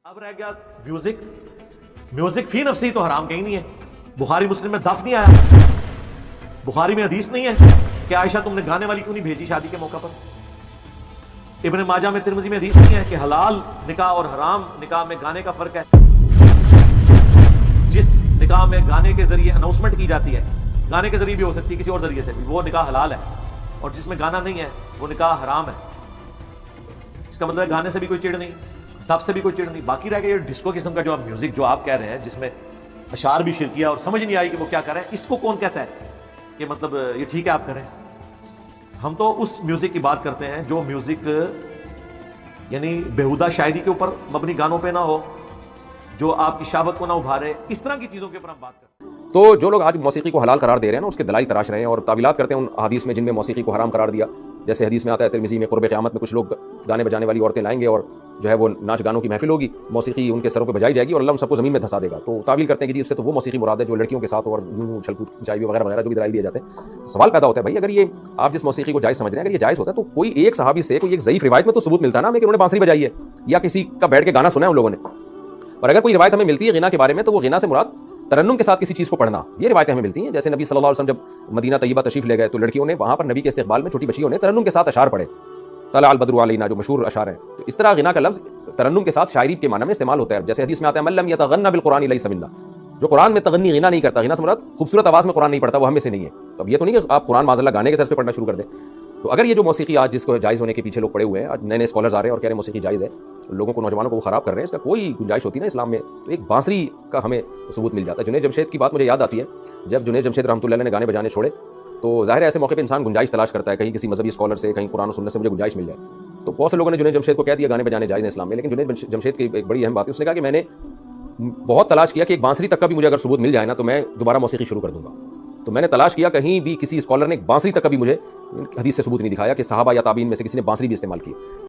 अब रह गया म्यूजिक। म्यूजिक फी नफसी तो हराम कहीं नहीं है। बुखारी मुस्लिम में दफ नहीं आया, बुखारी में हदीस नहीं है कि आयशा तुमने गाने वाली क्यों नहीं भेजी शादी के मौका पर। इब्न माजा में, तिरमिजी में हदीस नहीं है कि हलाल निकाह और हराम निकाह में गाने का फर्क है। जिस निकाह में गाने के जरिए अनाउंसमेंट की जाती है, गाने के जरिए भी हो सकती है, किसी और जरिए से भी, वो निकाह हलाल है। और जिसमें गाना नहीं है वो निकाह हराम है। इसका मतलब है गाने से भी कोई चिढ़ नहीं, दफ से भी कोई चिढ़ नहीं। बाकी रह गया ये डिस्को किस्म का जो आप म्यूजिक जो आप कह रहे हैं, जिसमें अशार भी शिरकिया और समझ नहीं आई कि वो क्या कर रहे हैं, इसको कौन कहता है कि मतलब ये ठीक है आप करें। हम तो उस म्यूजिक की बात करते हैं जो म्यूजिक यानी बेहुदा शायरी के ऊपर मबनी गानों पे ना हो, जो आपकी शाहवत को ना उभारे, इस तरह की चीजों के ऊपर हम बात करते हैं। तो जो लोग आज मौसीकी को हलाल करार दे रहे हैं ना, उसके दलाइल तराश रहे हैं और तावीलात करते हैं उन हदीस में जिनमें मौसीकी को हराम करार दिया। जैसे हदीस में आता है तिरमिज़ी में, क़ुर्ब क़यामत में कुछ लोग गाने बजाने वाली औरतें लाएंगे और जो है वो नाच गानों की महफिल होगी, मौसीकी उनके सरों पे बजाई जाएगी और अल्लाह उन सबको ज़मीन में धंसा देगा। तो तावील करते हैं कि जी उससे तो वो मौसीकी मुराद है जो लड़कियों के साथ और यूं छलकूद चाहिए वगैरह वगैरह जो भी दलाइल दिए जाते हैं। तो सवाल पैदा होता है, भाई अगर ये आप जिस मौसीकी को जायज़ समझ रहे हैं, अगर ये जायज़ होता है तो कोई एक सहाबी से कोई एक ज़ईफ़ रिवायत में तो सबूत मिलता ना हमें कि उन्होंने बांसुरी बजाई है या किसी का बैठ के गाना सुना है उन लोगों ने। और अगर कोई रिवायत हमें मिलती है गिना के बारे में, तो वो गिना से मुराद तरन्नुम के साथ किसी चीज़ को पढ़ना, ये रिवायतें हमें मिलती हैं। जैसे नबी सल्लल्लाहु अलैहि वसल्लम जब मदीना तैयबा तशरीफ ले गए तो लड़कियों ने वहाँ पर नबी के इस्तकबाल में, छोटी बच्चियों ने तरन्नुम के साथ अशार पढ़े, तला अल बद्रु अलैना, जो मशहूर अशार है। तो इस तरह गिना का लफ्ज़ तरन्नुम के साथ शायरी के माना में इस्तेमाल होता है। जैसे हदीस में आता है मल्लम यतगन्ना बिल कुरान लैसा मिन्ना, जो कुरान में तगन्नी गिना नहीं करता, गिना से मुराद खूबसूरत आवाज़ में कुरान नहीं पढ़ता, वो हमें से नहीं है। तो अब ये तो नहीं कि आप कुरान माज़अल्लाह गाने के तर्ज पे पढ़ना शुरू कर दें। तो अगर ये जो मौसीकी आज जिसको जायज़ होने के पीछे लोग पड़े हुए हैं, आज नए नए स्कॉलर्स आ रहे हैं और कह रहे हैं मौसीकी जायज़ है, लोगों को, नौजवानों को वो ख़राब कर रहे हैं, इसका कोई गुंजाइश होती है ना इस्लाम में, तो एक बांसुरी का हमें सबूत मिल जाता है। जुनैद जमशेद की बात मुझे याद आती है, जब जुनैद जमशेद रहमतुल्लाह अलैह ने गाने बजाने छोड़े तो ज़ाहिर है ऐसे मौके पे इंसान गुंजाइश तलाश करता है, कहीं किसी मजहबी स्कॉलर से, कहीं कुरान और सुन्नत से मुझे गुंजाइश मिल जाए। तो बहुत से लोगों ने जुनैद जमशेद को कह दिया गाने बजाने जायज़ है इस्लाम में, लेकिन जुनैद जमशेद की एक बड़ी अहम बात है, उसने कहा कि मैंने बहुत तलाश किया कि एक बांसुरी तक का भी मुझे अगर सबूत मिल जाए ना तो मैं दोबारा मौसीकी शुरू कर दूंगा। तो मैंने तलाश किया, कहीं भी किसी स्कॉलर ने एक बांसुरी तक का भी मुझे हदीस से सबूत नहीं दिखाया कि सहाबा या ताबीन में से किसी ने बांसुरी भी इस्तेमाल की।